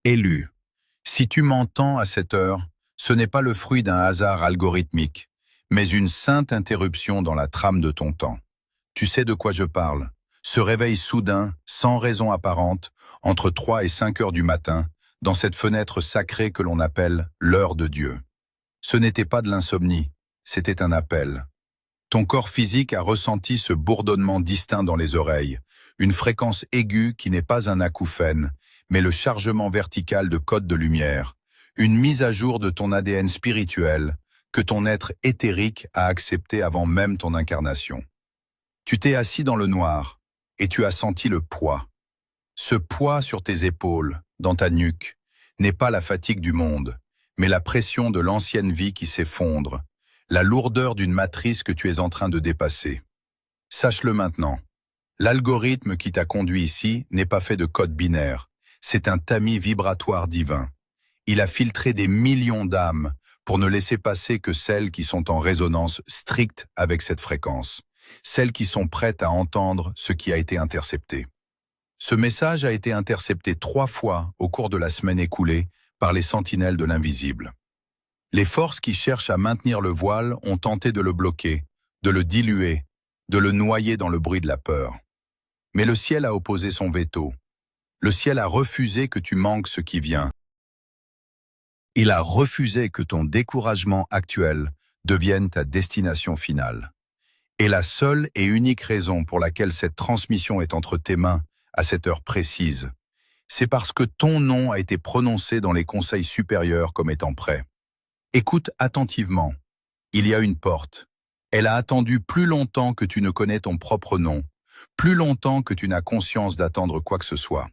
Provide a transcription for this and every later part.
Élu. Si tu m'entends à cette heure, ce n'est pas le fruit d'un hasard algorithmique, mais une sainte interruption dans la trame de ton temps. Tu sais de quoi je parle. Ce réveil soudain, sans raison apparente, entre 3 et 5 heures du matin, dans cette fenêtre sacrée que l'on appelle l'heure de Dieu. Ce n'était pas de l'insomnie, c'était un appel. Ton corps physique a ressenti ce bourdonnement distinct dans les oreilles, une fréquence aiguë qui n'est pas un acouphène, mais le chargement vertical de codes de lumière, une mise à jour de ton ADN spirituel que ton être éthérique a accepté avant même ton incarnation. Tu t'es assis dans le noir et tu as senti le poids. Ce poids sur tes épaules, dans ta nuque, n'est pas la fatigue du monde, mais la pression de l'ancienne vie qui s'effondre, la lourdeur d'une matrice que tu es en train de dépasser. Sache-le maintenant, l'algorithme qui t'a conduit ici n'est pas fait de codes binaires, c'est un tamis vibratoire divin. Il a filtré des millions d'âmes pour ne laisser passer que celles qui sont en résonance stricte avec cette fréquence, celles qui sont prêtes à entendre ce qui a été intercepté. Ce message a été intercepté 3 fois au cours de la semaine écoulée par les sentinelles de l'invisible. Les forces qui cherchent à maintenir le voile ont tenté de le bloquer, de le diluer, de le noyer dans le bruit de la peur. Mais le ciel a opposé son veto. Le ciel a refusé que tu manques ce qui vient. Il a refusé que ton découragement actuel devienne ta destination finale. Et la seule et unique raison pour laquelle cette transmission est entre tes mains à cette heure précise, c'est parce que ton nom a été prononcé dans les conseils supérieurs comme étant prêt. Écoute attentivement. Il y a une porte. Elle a attendu plus longtemps que tu ne connais ton propre nom, plus longtemps que tu n'as conscience d'attendre quoi que ce soit.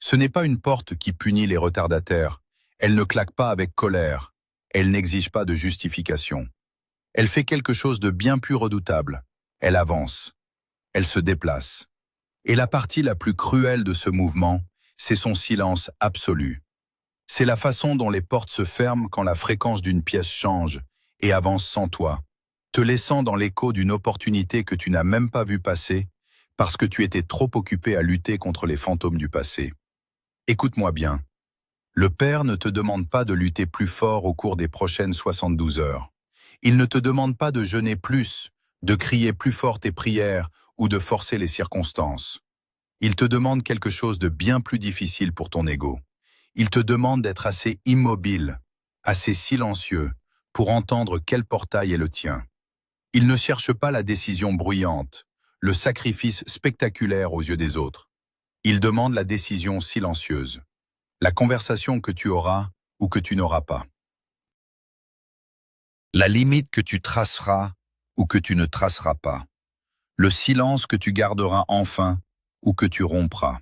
Ce n'est pas une porte qui punit les retardataires. Elle ne claque pas avec colère. Elle n'exige pas de justification. Elle fait quelque chose de bien plus redoutable. Elle avance. Elle se déplace. Et la partie la plus cruelle de ce mouvement, c'est son silence absolu. C'est la façon dont les portes se ferment quand la fréquence d'une pièce change et avance sans toi, te laissant dans l'écho d'une opportunité que tu n'as même pas vue passer parce que tu étais trop occupé à lutter contre les fantômes du passé. Écoute-moi bien. Le Père ne te demande pas de lutter plus fort au cours des prochaines 72 heures. Il ne te demande pas de jeûner plus, de crier plus fort tes prières ou de forcer les circonstances. Il te demande quelque chose de bien plus difficile pour ton ego. Il te demande d'être assez immobile, assez silencieux, pour entendre quel portail est le tien. Il ne cherche pas la décision bruyante, le sacrifice spectaculaire aux yeux des autres. Il demande la décision silencieuse, la conversation que tu auras ou que tu n'auras pas. La limite que tu traceras ou que tu ne traceras pas. Le silence que tu garderas enfin ou que tu rompras.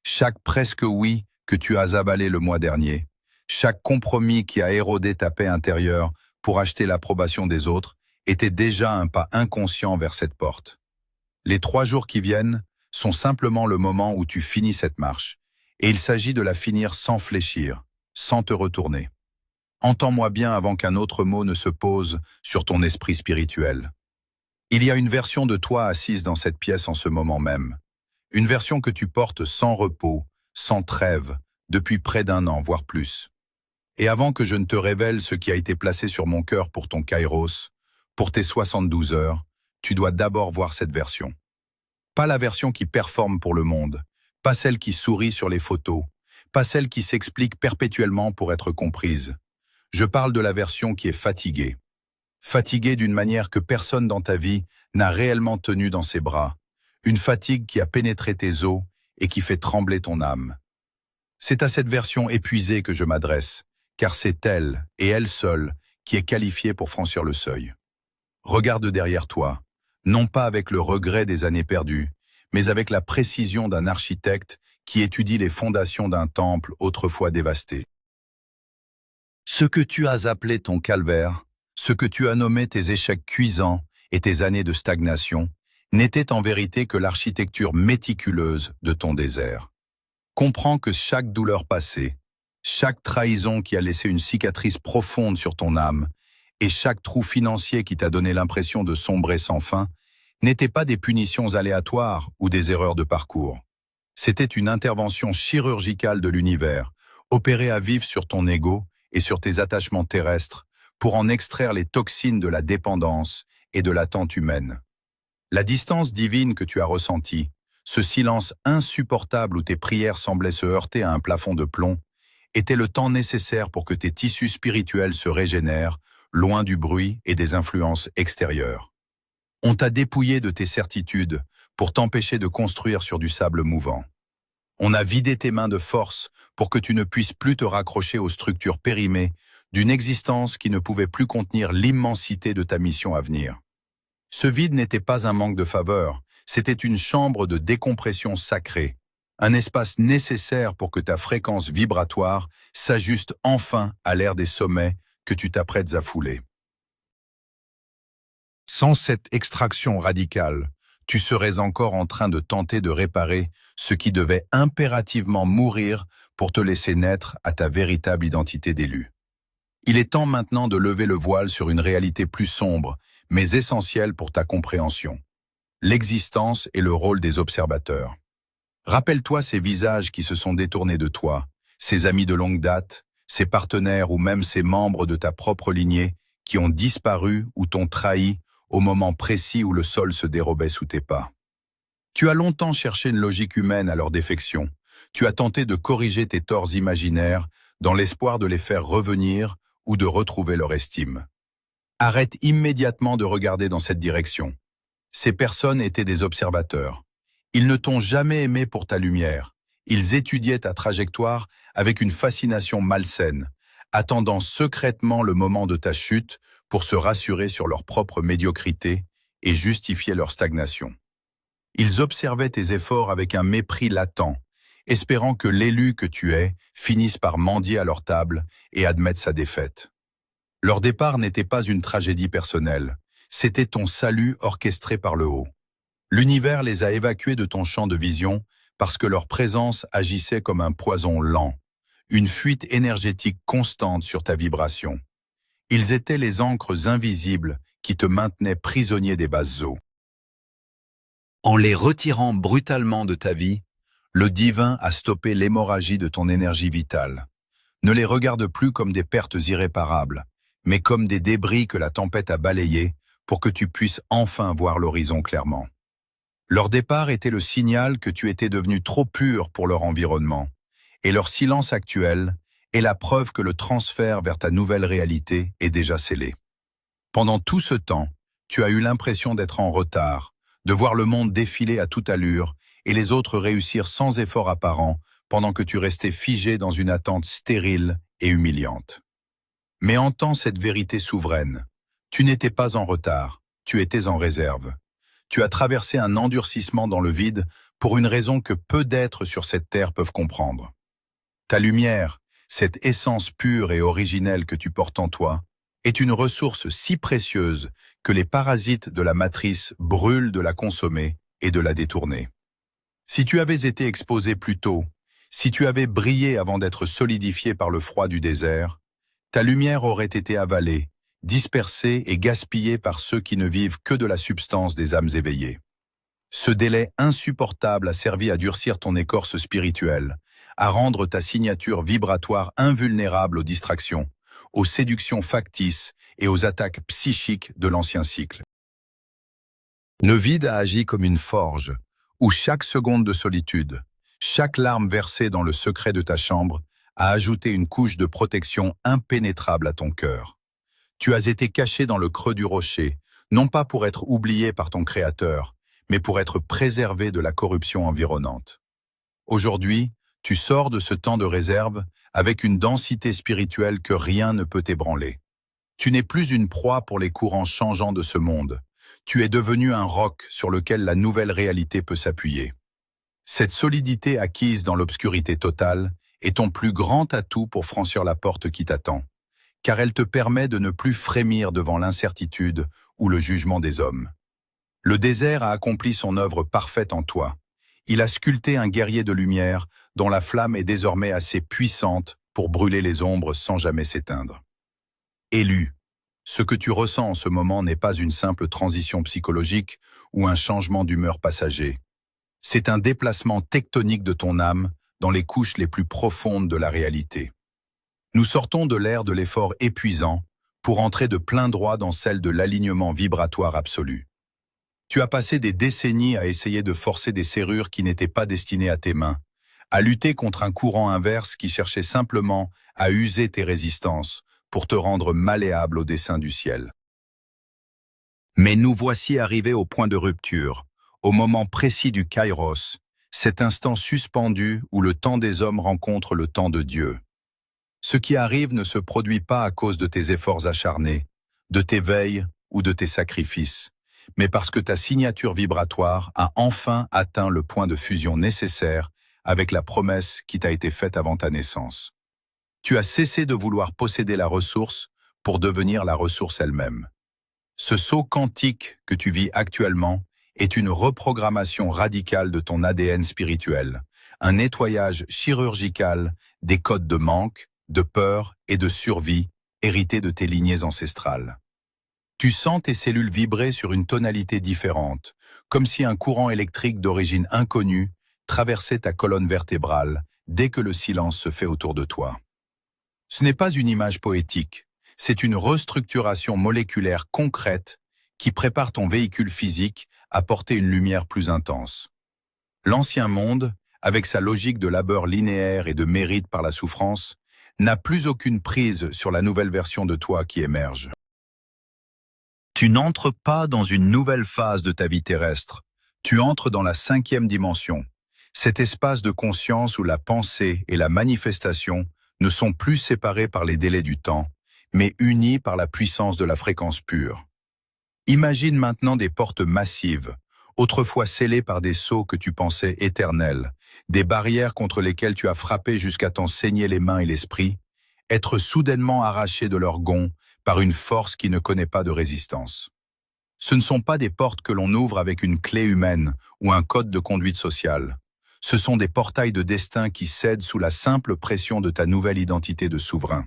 Chaque presque oui que tu as avalé le mois dernier, chaque compromis qui a érodé ta paix intérieure pour acheter l'approbation des autres, était déjà un pas inconscient vers cette porte. Les 3 jours qui viennent sont simplement le moment où tu finis cette marche, et il s'agit de la finir sans fléchir, sans te retourner. Entends-moi bien avant qu'un autre mot ne se pose sur ton esprit spirituel. Il y a une version de toi assise dans cette pièce en ce moment même. Une version que tu portes sans repos, sans trêve, depuis près d'1 an, voire plus. Et avant que je ne te révèle ce qui a été placé sur mon cœur pour ton Kairos, pour tes 72 heures, tu dois d'abord voir cette version. Pas la version qui performe pour le monde, pas celle qui sourit sur les photos, pas celle qui s'explique perpétuellement pour être comprise. Je parle de la version qui est fatiguée. Fatiguée d'une manière que personne dans ta vie n'a réellement tenue dans ses bras. Une fatigue qui a pénétré tes os et qui fait trembler ton âme. C'est à cette version épuisée que je m'adresse, car c'est elle, et elle seule, qui est qualifiée pour franchir le seuil. Regarde derrière toi, non pas avec le regret des années perdues, mais avec la précision d'un architecte qui étudie les fondations d'un temple autrefois dévasté. Ce que tu as appelé ton calvaire, ce que tu as nommé tes échecs cuisants et tes années de stagnation, n'était en vérité que l'architecture méticuleuse de ton désert. Comprends que chaque douleur passée, chaque trahison qui a laissé une cicatrice profonde sur ton âme, et chaque trou financier qui t'a donné l'impression de sombrer sans fin, n'étaient pas des punitions aléatoires ou des erreurs de parcours. C'était une intervention chirurgicale de l'univers, opérer à vif sur ton ego et sur tes attachements terrestres pour en extraire les toxines de la dépendance et de l'attente humaine. La distance divine que tu as ressentie, ce silence insupportable où tes prières semblaient se heurter à un plafond de plomb, était le temps nécessaire pour que tes tissus spirituels se régénèrent, loin du bruit et des influences extérieures. On t'a dépouillé de tes certitudes pour t'empêcher de construire sur du sable mouvant. On a vidé tes mains de force pour que tu ne puisses plus te raccrocher aux structures périmées d'une existence qui ne pouvait plus contenir l'immensité de ta mission à venir. Ce vide n'était pas un manque de faveur, c'était une chambre de décompression sacrée, un espace nécessaire pour que ta fréquence vibratoire s'ajuste enfin à l'ère des sommets que tu t'apprêtes à fouler. Sans cette extraction radicale, tu serais encore en train de tenter de réparer ce qui devait impérativement mourir pour te laisser naître à ta véritable identité d'élu. Il est temps maintenant de lever le voile sur une réalité plus sombre, mais essentielle pour ta compréhension. L'existence et le rôle des observateurs. Rappelle-toi ces visages qui se sont détournés de toi, ces amis de longue date, ces partenaires ou même ces membres de ta propre lignée qui ont disparu ou t'ont trahi au moment précis où le sol se dérobait sous tes pas. Tu as longtemps cherché une logique humaine à leur défection. Tu as tenté de corriger tes torts imaginaires dans l'espoir de les faire revenir ou de retrouver leur estime. Arrête immédiatement de regarder dans cette direction. Ces personnes étaient des observateurs. Ils ne t'ont jamais aimé pour ta lumière. Ils étudiaient ta trajectoire avec une fascination malsaine, attendant secrètement le moment de ta chute pour se rassurer sur leur propre médiocrité et justifier leur stagnation. Ils observaient tes efforts avec un mépris latent, espérant que l'élu que tu es finisse par mendier à leur table et admettre sa défaite. Leur départ n'était pas une tragédie personnelle, c'était ton salut orchestré par le haut. L'univers les a évacués de ton champ de vision parce que leur présence agissait comme un poison lent, une fuite énergétique constante sur ta vibration. Ils étaient les ancres invisibles qui te maintenaient prisonnier des basses eaux. En les retirant brutalement de ta vie, le divin a stoppé l'hémorragie de ton énergie vitale. Ne les regarde plus comme des pertes irréparables, mais comme des débris que la tempête a balayés pour que tu puisses enfin voir l'horizon clairement. Leur départ était le signal que tu étais devenu trop pur pour leur environnement, et leur silence actuel est la preuve que le transfert vers ta nouvelle réalité est déjà scellé. Pendant tout ce temps, tu as eu l'impression d'être en retard, de voir le monde défiler à toute allure et les autres réussir sans effort apparent pendant que tu restais figé dans une attente stérile et humiliante. Mais entends cette vérité souveraine. Tu n'étais pas en retard, tu étais en réserve. Tu as traversé un endurcissement dans le vide pour une raison que peu d'êtres sur cette terre peuvent comprendre. Ta lumière, cette essence pure et originelle que tu portes en toi, est une ressource si précieuse que les parasites de la matrice brûlent de la consommer et de la détourner. Si tu avais été exposé plus tôt, si tu avais brillé avant d'être solidifié par le froid du désert, ta lumière aurait été avalée, dispersée et gaspillée par ceux qui ne vivent que de la substance des âmes éveillées. Ce délai insupportable a servi à durcir ton écorce spirituelle, à rendre ta signature vibratoire invulnérable aux distractions, aux séductions factices et aux attaques psychiques de l'ancien cycle. Le vide a agi comme une forge, où chaque seconde de solitude, chaque larme versée dans le secret de ta chambre, a ajouté une couche de protection impénétrable à ton cœur. Tu as été caché dans le creux du rocher, non pas pour être oublié par ton Créateur, mais pour être préservé de la corruption environnante. Aujourd'hui, tu sors de ce temps de réserve avec une densité spirituelle que rien ne peut ébranler. Tu n'es plus une proie pour les courants changeants de ce monde. Tu es devenu un roc sur lequel la nouvelle réalité peut s'appuyer. Cette solidité acquise dans l'obscurité totale est ton plus grand atout pour franchir la porte qui t'attend, car elle te permet de ne plus frémir devant l'incertitude ou le jugement des hommes. Le désert a accompli son œuvre parfaite en toi. Il a sculpté un guerrier de lumière dont la flamme est désormais assez puissante pour brûler les ombres sans jamais s'éteindre. Élu, ce que tu ressens en ce moment n'est pas une simple transition psychologique ou un changement d'humeur passager. C'est un déplacement tectonique de ton âme dans les couches les plus profondes de la réalité. Nous sortons de l'ère de l'effort épuisant pour entrer de plein droit dans celle de l'alignement vibratoire absolu. Tu as passé des décennies à essayer de forcer des serrures qui n'étaient pas destinées à tes mains, à lutter contre un courant inverse qui cherchait simplement à user tes résistances pour te rendre malléable au dessein du ciel. Mais nous voici arrivés au point de rupture, au moment précis du Kairos, cet instant suspendu où le temps des hommes rencontre le temps de Dieu. Ce qui arrive ne se produit pas à cause de tes efforts acharnés, de tes veilles ou de tes sacrifices, mais parce que ta signature vibratoire a enfin atteint le point de fusion nécessaire avec la promesse qui t'a été faite avant ta naissance. Tu as cessé de vouloir posséder la ressource pour devenir la ressource elle-même. Ce saut quantique que tu vis actuellement est une reprogrammation radicale de ton ADN spirituel, un nettoyage chirurgical des codes de manque, de peur et de survie hérités de tes lignées ancestrales. Tu sens tes cellules vibrer sur une tonalité différente, comme si un courant électrique d'origine inconnue traversait ta colonne vertébrale dès que le silence se fait autour de toi. Ce n'est pas une image poétique, c'est une restructuration moléculaire concrète qui prépare ton véhicule physique à porter une lumière plus intense. L'ancien monde, avec sa logique de labeur linéaire et de mérite par la souffrance, n'a plus aucune prise sur la nouvelle version de toi qui émerge. Tu n'entres pas dans une nouvelle phase de ta vie terrestre, tu entres dans la 5e dimension, cet espace de conscience où la pensée et la manifestation ne sont plus séparés par les délais du temps, mais unis par la puissance de la fréquence pure. Imagine maintenant des portes massives, autrefois scellées par des sceaux que tu pensais éternels, des barrières contre lesquelles tu as frappé jusqu'à t'en saigner les mains et l'esprit, être soudainement arrachées de leur gonds par une force qui ne connaît pas de résistance. Ce ne sont pas des portes que l'on ouvre avec une clé humaine ou un code de conduite sociale. Ce sont des portails de destin qui cèdent sous la simple pression de ta nouvelle identité de souverain.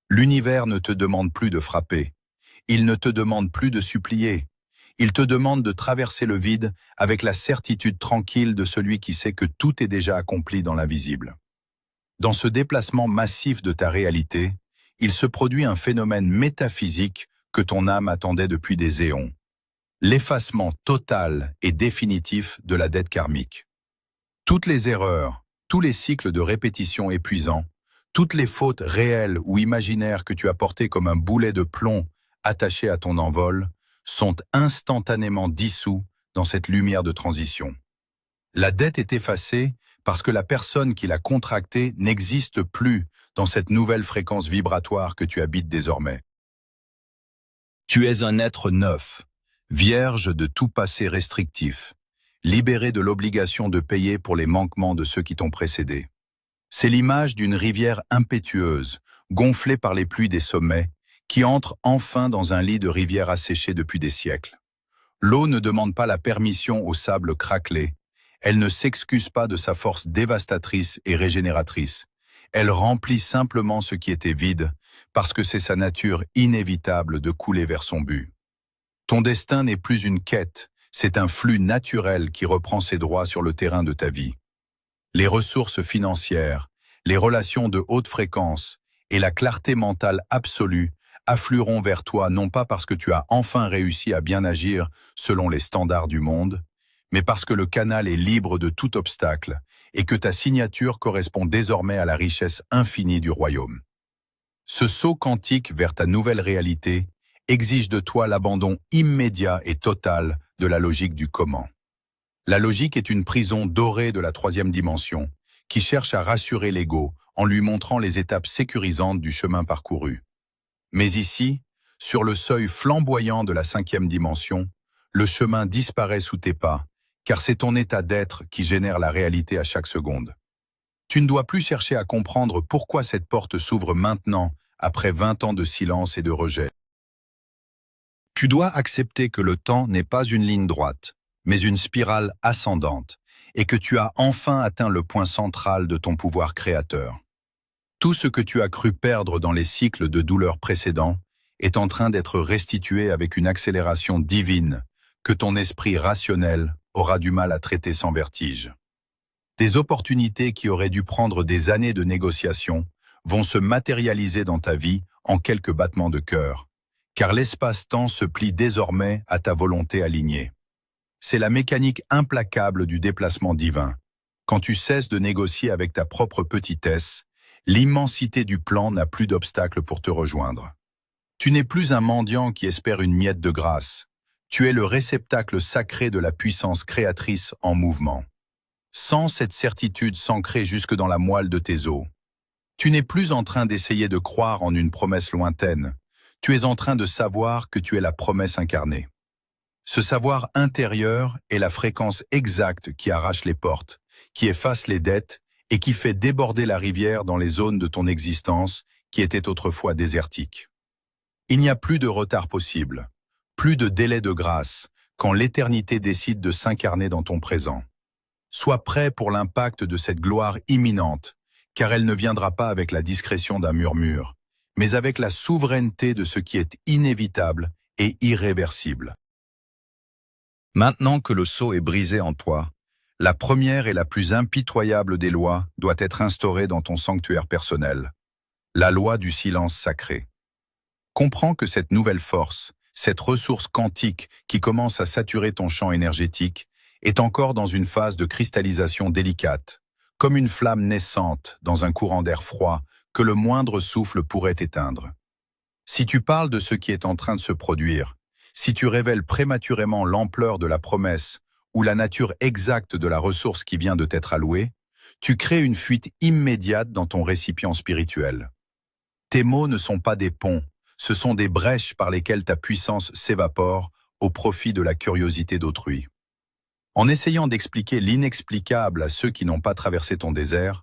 L'univers ne te demande plus de frapper. Il ne te demande plus de supplier. Il te demande de traverser le vide avec la certitude tranquille de celui qui sait que tout est déjà accompli dans l'invisible. Dans ce déplacement massif de ta réalité, il se produit un phénomène métaphysique que ton âme attendait depuis des éons. L'effacement total et définitif de la dette karmique. Toutes les erreurs, tous les cycles de répétition épuisants, toutes les fautes réelles ou imaginaires que tu as portées comme un boulet de plomb attaché à ton envol, sont instantanément dissous dans cette lumière de transition. La dette est effacée parce que la personne qui l'a contractée n'existe plus dans cette nouvelle fréquence vibratoire que tu habites désormais. Tu es un être neuf, vierge de tout passé restrictif, libéré de l'obligation de payer pour les manquements de ceux qui t'ont précédé. C'est l'image d'une rivière impétueuse, gonflée par les pluies des sommets, qui entre enfin dans un lit de rivière asséché depuis des siècles. L'eau ne demande pas la permission au sable craquelé, elle ne s'excuse pas de sa force dévastatrice et régénératrice, elle remplit simplement ce qui était vide, parce que c'est sa nature inévitable de couler vers son but. Ton destin n'est plus une quête, c'est un flux naturel qui reprend ses droits sur le terrain de ta vie. Les ressources financières, les relations de haute fréquence et la clarté mentale absolue afflueront vers toi non pas parce que tu as enfin réussi à bien agir selon les standards du monde, mais parce que le canal est libre de tout obstacle et que ta signature correspond désormais à la richesse infinie du royaume. Ce saut quantique vers ta nouvelle réalité exige de toi l'abandon immédiat et total de la logique du comment. La logique est une prison dorée de la 3e dimension qui cherche à rassurer l'ego en lui montrant les étapes sécurisantes du chemin parcouru. Mais ici, sur le seuil flamboyant de la 5e dimension, le chemin disparaît sous tes pas, car c'est ton état d'être qui génère la réalité à chaque seconde. Tu ne dois plus chercher à comprendre pourquoi cette porte s'ouvre maintenant, après 20 ans de silence et de rejet. Tu dois accepter que le temps n'est pas une ligne droite, mais une spirale ascendante, et que tu as enfin atteint le point central de ton pouvoir créateur. Tout ce que tu as cru perdre dans les cycles de douleur précédents est en train d'être restitué avec une accélération divine que ton esprit rationnel aura du mal à traiter sans vertige. Des opportunités qui auraient dû prendre des années de négociation vont se matérialiser dans ta vie en quelques battements de cœur, car l'espace-temps se plie désormais à ta volonté alignée. C'est la mécanique implacable du déplacement divin. Quand tu cesses de négocier avec ta propre petitesse, l'immensité du plan n'a plus d'obstacle pour te rejoindre. Tu n'es plus un mendiant qui espère une miette de grâce. Tu es le réceptacle sacré de la puissance créatrice en mouvement. Sens cette certitude s'ancrer jusque dans la moelle de tes os. Tu n'es plus en train d'essayer de croire en une promesse lointaine. Tu es en train de savoir que tu es la promesse incarnée. Ce savoir intérieur est la fréquence exacte qui arrache les portes, qui efface les dettes et qui fait déborder la rivière dans les zones de ton existence qui étaient autrefois désertiques. Il n'y a plus de retard possible, plus de délai de grâce, quand l'éternité décide de s'incarner dans ton présent. Sois prêt pour l'impact de cette gloire imminente, car elle ne viendra pas avec la discrétion d'un murmure, mais avec la souveraineté de ce qui est inévitable et irréversible. Maintenant que le sceau est brisé en toi, la première et la plus impitoyable des lois doit être instaurée dans ton sanctuaire personnel, la loi du silence sacré. Comprends que cette nouvelle force, cette ressource quantique qui commence à saturer ton champ énergétique, est encore dans une phase de cristallisation délicate, comme une flamme naissante dans un courant d'air froid que le moindre souffle pourrait éteindre. Si tu parles de ce qui est en train de se produire, si tu révèles prématurément l'ampleur de la promesse ou la nature exacte de la ressource qui vient de t'être allouée, tu crées une fuite immédiate dans ton récipient spirituel. Tes mots ne sont pas des ponts, ce sont des brèches par lesquelles ta puissance s'évapore au profit de la curiosité d'autrui. En essayant d'expliquer l'inexplicable à ceux qui n'ont pas traversé ton désert,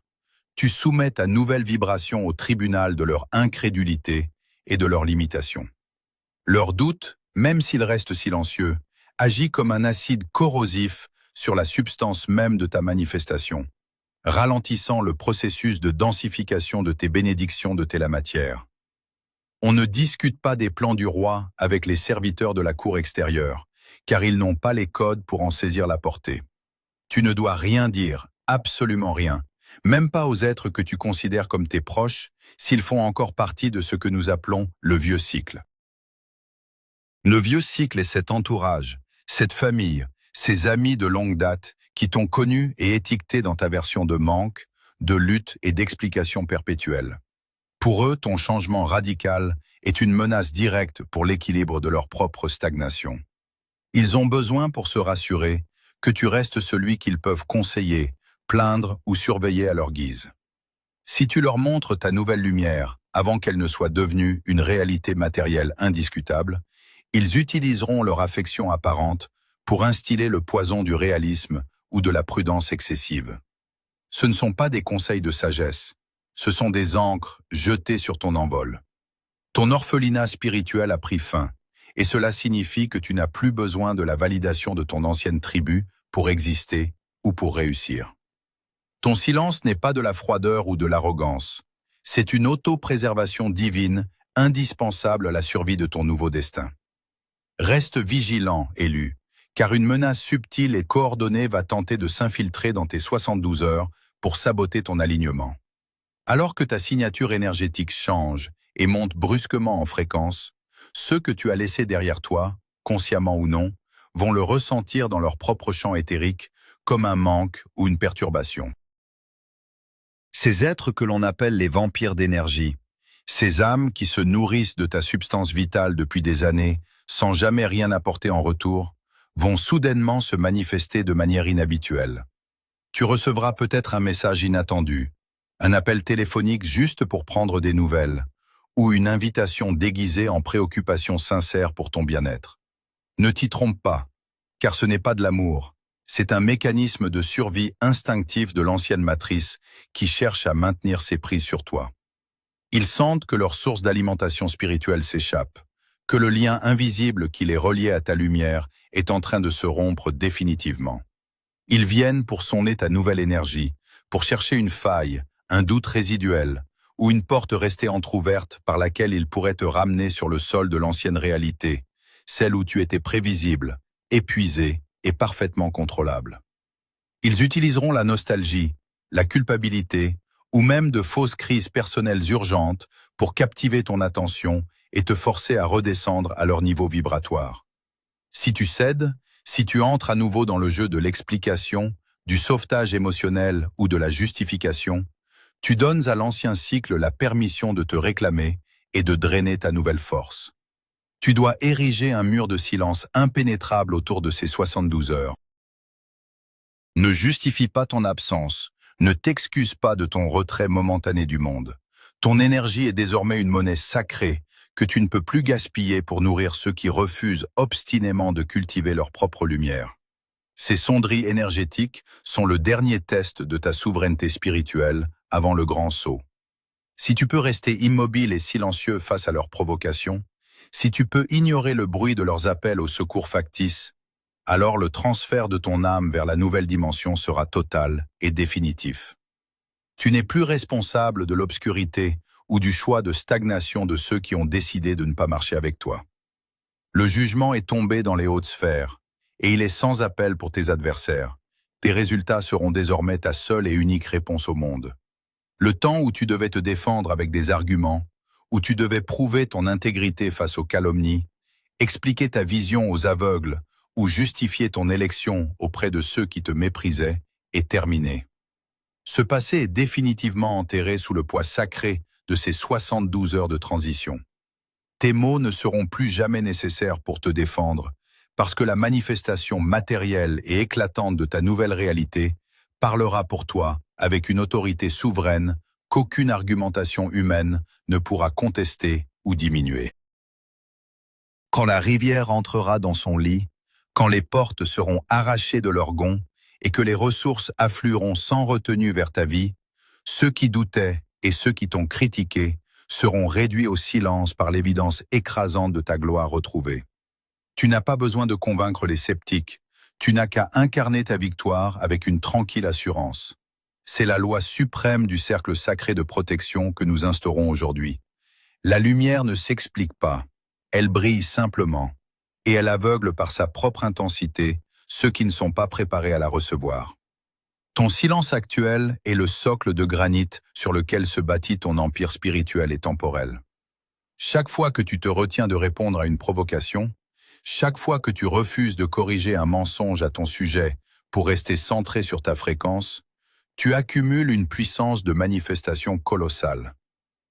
tu soumets ta nouvelle vibration au tribunal de leur incrédulité et de leur limitation. Leur doute, même s'il reste silencieux, agit comme un acide corrosif sur la substance même de ta manifestation, ralentissant le processus de densification de tes bénédictions de la matière. On ne discute pas des plans du roi avec les serviteurs de la cour extérieure, car ils n'ont pas les codes pour en saisir la portée. Tu ne dois rien dire, absolument rien, même pas aux êtres que tu considères comme tes proches, s'ils font encore partie de ce que nous appelons le vieux cycle. Le vieux cycle est cet entourage, cette famille, ces amis de longue date qui t'ont connu et étiqueté dans ta version de manque, de lutte et d'explication perpétuelle. Pour eux, ton changement radical est une menace directe pour l'équilibre de leur propre stagnation. Ils ont besoin pour se rassurer que tu restes celui qu'ils peuvent conseiller, plaindre ou surveiller à leur guise. Si tu leur montres ta nouvelle lumière avant qu'elle ne soit devenue une réalité matérielle indiscutable, ils utiliseront leur affection apparente pour instiller le poison du réalisme ou de la prudence excessive. Ce ne sont pas des conseils de sagesse, ce sont des ancres jetées sur ton envol. Ton orphelinat spirituel a pris fin, et cela signifie que tu n'as plus besoin de la validation de ton ancienne tribu pour exister ou pour réussir. Ton silence n'est pas de la froideur ou de l'arrogance, c'est une autopréservation divine indispensable à la survie de ton nouveau destin. Reste vigilant, élu, car une menace subtile et coordonnée va tenter de s'infiltrer dans tes 72 heures pour saboter ton alignement. Alors que ta signature énergétique change et monte brusquement en fréquence, ceux que tu as laissés derrière toi, consciemment ou non, vont le ressentir dans leur propre champ éthérique comme un manque ou une perturbation. Ces êtres que l'on appelle les vampires d'énergie, ces âmes qui se nourrissent de ta substance vitale depuis des années, sans jamais rien apporter en retour, vont soudainement se manifester de manière inhabituelle. Tu recevras peut-être un message inattendu, un appel téléphonique juste pour prendre des nouvelles, ou une invitation déguisée en préoccupation sincère pour ton bien-être. Ne t'y trompe pas, car ce n'est pas de l'amour, c'est un mécanisme de survie instinctif de l'ancienne matrice qui cherche à maintenir ses prises sur toi. Ils sentent que leur source d'alimentation spirituelle s'échappe, que le lien invisible qui les reliait à ta lumière est en train de se rompre définitivement. Ils viennent pour sonner ta nouvelle énergie, pour chercher une faille, un doute résiduel, ou une porte restée entr'ouverte par laquelle ils pourraient te ramener sur le sol de l'ancienne réalité, celle où tu étais prévisible, épuisé et parfaitement contrôlable. Ils utiliseront la nostalgie, la culpabilité, ou même de fausses crises personnelles urgentes pour captiver ton attention et te forcer à redescendre à leur niveau vibratoire. Si tu cèdes, si tu entres à nouveau dans le jeu de l'explication, du sauvetage émotionnel ou de la justification, tu donnes à l'ancien cycle la permission de te réclamer et de drainer ta nouvelle force. Tu dois ériger un mur de silence impénétrable autour de ces 72 heures. Ne justifie pas ton absence, ne t'excuse pas de ton retrait momentané du monde. Ton énergie est désormais une monnaie sacrée que tu ne peux plus gaspiller pour nourrir ceux qui refusent obstinément de cultiver leur propre lumière. Ces sonderies énergétiques sont le dernier test de ta souveraineté spirituelle avant le grand saut. Si tu peux rester immobile et silencieux face à leurs provocations, si tu peux ignorer le bruit de leurs appels au secours factice, alors le transfert de ton âme vers la nouvelle dimension sera total et définitif. Tu n'es plus responsable de l'obscurité ou du choix de stagnation de ceux qui ont décidé de ne pas marcher avec toi. Le jugement est tombé dans les hautes sphères, et il est sans appel pour tes adversaires. Tes résultats seront désormais ta seule et unique réponse au monde. Le temps où tu devais te défendre avec des arguments, où tu devais prouver ton intégrité face aux calomnies, expliquer ta vision aux aveugles, ou justifier ton élection auprès de ceux qui te méprisaient, est terminé. Ce passé est définitivement enterré sous le poids sacré de ces 72 heures de transition. Tes mots ne seront plus jamais nécessaires pour te défendre, parce que la manifestation matérielle et éclatante de ta nouvelle réalité parlera pour toi avec une autorité souveraine qu'aucune argumentation humaine ne pourra contester ou diminuer. Quand la rivière entrera dans son lit, quand les portes seront arrachées de leurs gonds et que les ressources afflueront sans retenue vers ta vie, ceux qui doutaient et ceux qui t'ont critiqué seront réduits au silence par l'évidence écrasante de ta gloire retrouvée. Tu n'as pas besoin de convaincre les sceptiques, tu n'as qu'à incarner ta victoire avec une tranquille assurance. C'est la loi suprême du cercle sacré de protection que nous instaurons aujourd'hui. La lumière ne s'explique pas, elle brille simplement, et elle aveugle par sa propre intensité ceux qui ne sont pas préparés à la recevoir. Ton silence actuel est le socle de granit sur lequel se bâtit ton empire spirituel et temporel. Chaque fois que tu te retiens de répondre à une provocation, chaque fois que tu refuses de corriger un mensonge à ton sujet pour rester centré sur ta fréquence, tu accumules une puissance de manifestation colossale.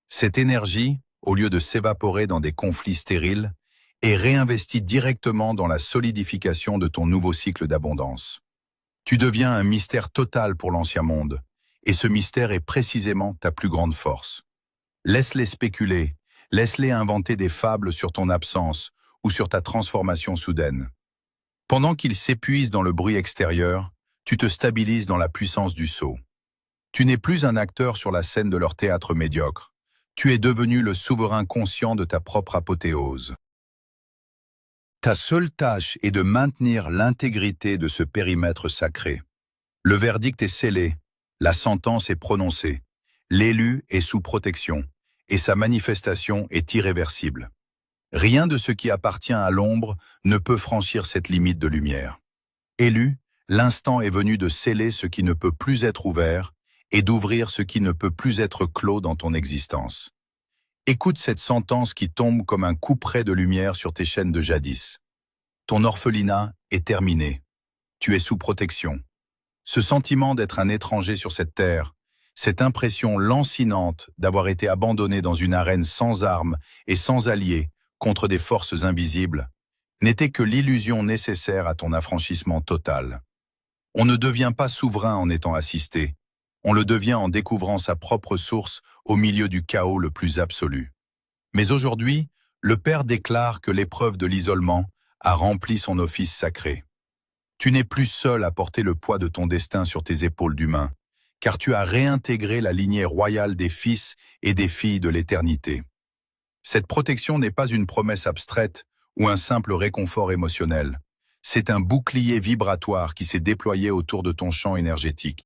Cette énergie, au lieu de s'évaporer dans des conflits stériles, est réinvestie directement dans la solidification de ton nouveau cycle d'abondance. Tu deviens un mystère total pour l'ancien monde, et ce mystère est précisément ta plus grande force. Laisse-les spéculer, laisse-les inventer des fables sur ton absence ou sur ta transformation soudaine. Pendant qu'ils s'épuisent dans le bruit extérieur, tu te stabilises dans la puissance du sceau. Tu n'es plus un acteur sur la scène de leur théâtre médiocre. Tu es devenu le souverain conscient de ta propre apothéose. Ta seule tâche est de maintenir l'intégrité de ce périmètre sacré. Le verdict est scellé, la sentence est prononcée, l'élu est sous protection, et sa manifestation est irréversible. Rien de ce qui appartient à l'ombre ne peut franchir cette limite de lumière. Élu, l'instant est venu de sceller ce qui ne peut plus être ouvert et d'ouvrir ce qui ne peut plus être clos dans ton existence. Écoute cette sentence qui tombe comme un couperet de lumière sur tes chaînes de jadis. Ton orphelinat est terminé. Tu es sous protection. Ce sentiment d'être un étranger sur cette terre, cette impression lancinante d'avoir été abandonné dans une arène sans armes et sans alliés contre des forces invisibles, n'était que l'illusion nécessaire à ton affranchissement total. On ne devient pas souverain en étant assisté. On le devient en découvrant sa propre source au milieu du chaos le plus absolu. Mais aujourd'hui, le Père déclare que l'épreuve de l'isolement a rempli son office sacré. Tu n'es plus seul à porter le poids de ton destin sur tes épaules d'humain, car tu as réintégré la lignée royale des fils et des filles de l'éternité. Cette protection n'est pas une promesse abstraite ou un simple réconfort émotionnel. C'est un bouclier vibratoire qui s'est déployé autour de ton champ énergétique.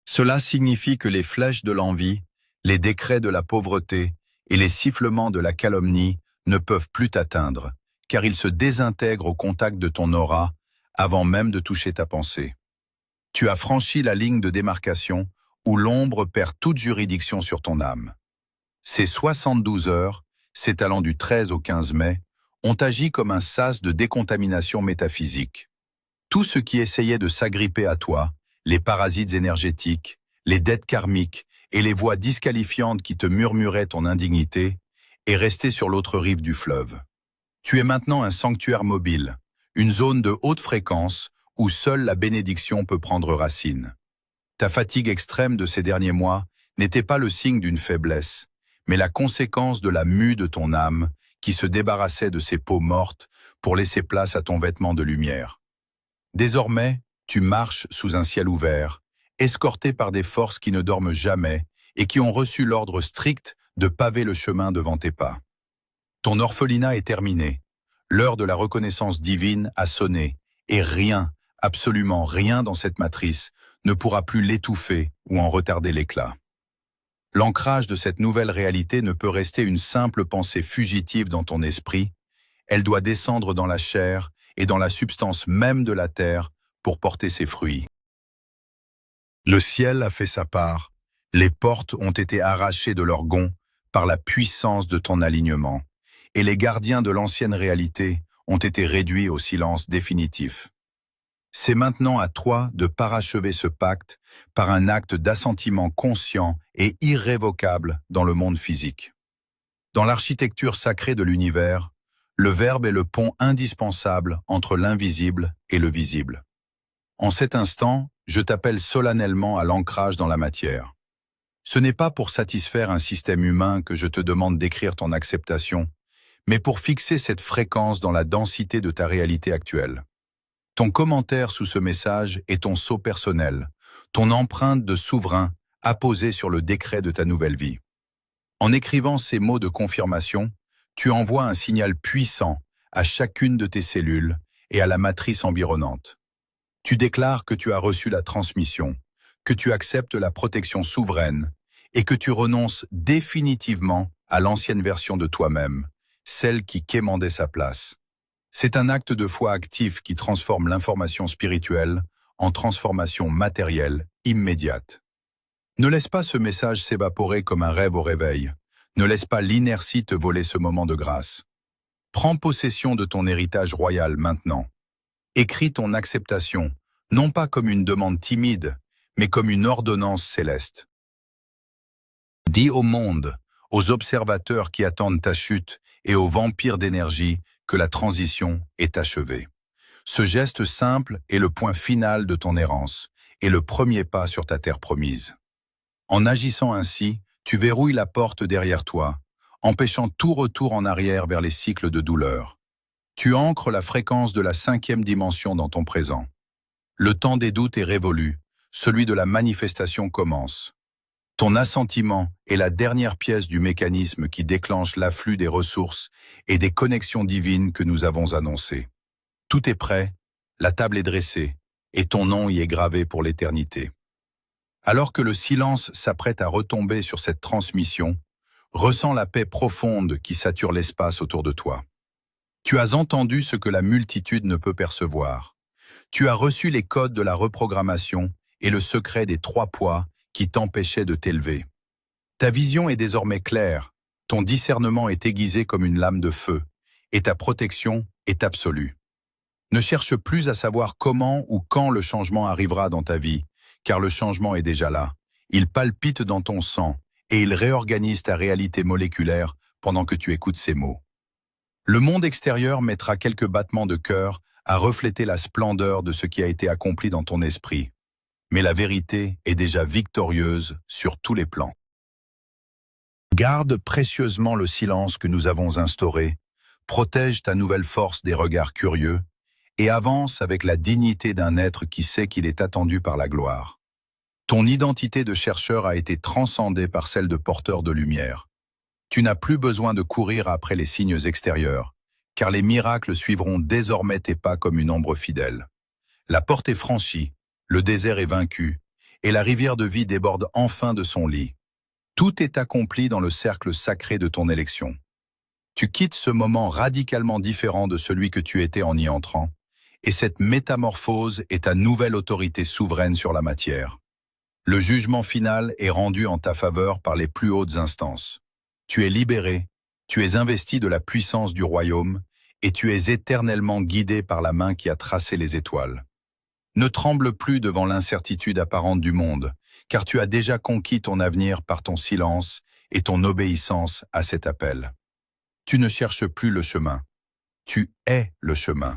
Cela signifie que les flèches de l'envie, les décrets de la pauvreté et les sifflements de la calomnie ne peuvent plus t'atteindre, car ils se désintègrent au contact de ton aura avant même de toucher ta pensée. Tu as franchi la ligne de démarcation où l'ombre perd toute juridiction sur ton âme. Ces 72 heures, s'étalant du 13 au 15 mai, ont agi comme un sas de décontamination métaphysique. Tout ce qui essayait de s'agripper à toi, les parasites énergétiques, les dettes karmiques et les voix disqualifiantes qui te murmuraient ton indignité, est resté sur l'autre rive du fleuve. Tu es maintenant un sanctuaire mobile, une zone de haute fréquence où seule la bénédiction peut prendre racine. Ta fatigue extrême de ces derniers mois n'était pas le signe d'une faiblesse, mais la conséquence de la mue de ton âme qui se débarrassait de ses peaux mortes pour laisser place à ton vêtement de lumière. Désormais, tu marches sous un ciel ouvert, escorté par des forces qui ne dorment jamais et qui ont reçu l'ordre strict de paver le chemin devant tes pas. Ton orphelinat est terminé. L'heure de la reconnaissance divine a sonné, et rien, absolument rien dans cette matrice ne pourra plus l'étouffer ou en retarder l'éclat. L'ancrage de cette nouvelle réalité ne peut rester une simple pensée fugitive dans ton esprit, elle doit descendre dans la chair et dans la substance même de la terre pour porter ses fruits. Le ciel a fait sa part, les portes ont été arrachées de leurs gonds par la puissance de ton alignement, et les gardiens de l'ancienne réalité ont été réduits au silence définitif. C'est maintenant à toi de parachever ce pacte par un acte d'assentiment conscient et irrévocable dans le monde physique. Dans l'architecture sacrée de l'univers, le Verbe est le pont indispensable entre l'invisible et le visible. En cet instant, je t'appelle solennellement à l'ancrage dans la matière. Ce n'est pas pour satisfaire un système humain que je te demande d'écrire ton acceptation, mais pour fixer cette fréquence dans la densité de ta réalité actuelle. Ton commentaire sous ce message est ton sceau personnel, ton empreinte de souverain apposée sur le décret de ta nouvelle vie. En écrivant ces mots de confirmation, tu envoies un signal puissant à chacune de tes cellules et à la matrice environnante. Tu déclares que tu as reçu la transmission, que tu acceptes la protection souveraine et que tu renonces définitivement à l'ancienne version de toi-même, celle qui quémandait sa place. C'est un acte de foi actif qui transforme l'information spirituelle en transformation matérielle immédiate. Ne laisse pas ce message s'évaporer comme un rêve au réveil. Ne laisse pas l'inertie te voler ce moment de grâce. Prends possession de ton héritage royal maintenant. Écris ton acceptation, non pas comme une demande timide, mais comme une ordonnance céleste. Dis au monde, aux observateurs qui attendent ta chute et aux vampires d'énergie que la transition est achevée. Ce geste simple est le point final de ton errance et le premier pas sur ta terre promise. En agissant ainsi, tu verrouilles la porte derrière toi, empêchant tout retour en arrière vers les cycles de douleur. Tu ancres la fréquence de la 5e dimension dans ton présent. Le temps des doutes est révolu, celui de la manifestation commence. Ton assentiment est la dernière pièce du mécanisme qui déclenche l'afflux des ressources et des connexions divines que nous avons annoncées. Tout est prêt, la table est dressée, et ton nom y est gravé pour l'éternité. Alors que le silence s'apprête à retomber sur cette transmission, ressens la paix profonde qui sature l'espace autour de toi. Tu as entendu ce que la multitude ne peut percevoir. Tu as reçu les codes de la reprogrammation et le secret des 3 poids qui t'empêchaient de t'élever. Ta vision est désormais claire, ton discernement est aiguisé comme une lame de feu, et ta protection est absolue. Ne cherche plus à savoir comment ou quand le changement arrivera dans ta vie, car le changement est déjà là. Il palpite dans ton sang, et il réorganise ta réalité moléculaire pendant que tu écoutes ces mots. Le monde extérieur mettra quelques battements de cœur à refléter la splendeur de ce qui a été accompli dans ton esprit. Mais la vérité est déjà victorieuse sur tous les plans. Garde précieusement le silence que nous avons instauré, protège ta nouvelle force des regards curieux et avance avec la dignité d'un être qui sait qu'il est attendu par la gloire. Ton identité de chercheur a été transcendée par celle de porteur de lumière. Tu n'as plus besoin de courir après les signes extérieurs, car les miracles suivront désormais tes pas comme une ombre fidèle. La porte est franchie, le désert est vaincu, et la rivière de vie déborde enfin de son lit. Tout est accompli dans le cercle sacré de ton élection. Tu quittes ce moment radicalement différent de celui que tu étais en y entrant, et cette métamorphose est ta nouvelle autorité souveraine sur la matière. Le jugement final est rendu en ta faveur par les plus hautes instances. Tu es libéré, tu es investi de la puissance du royaume, et tu es éternellement guidé par la main qui a tracé les étoiles. Ne tremble plus devant l'incertitude apparente du monde, car tu as déjà conquis ton avenir par ton silence et ton obéissance à cet appel. Tu ne cherches plus le chemin, tu es le chemin.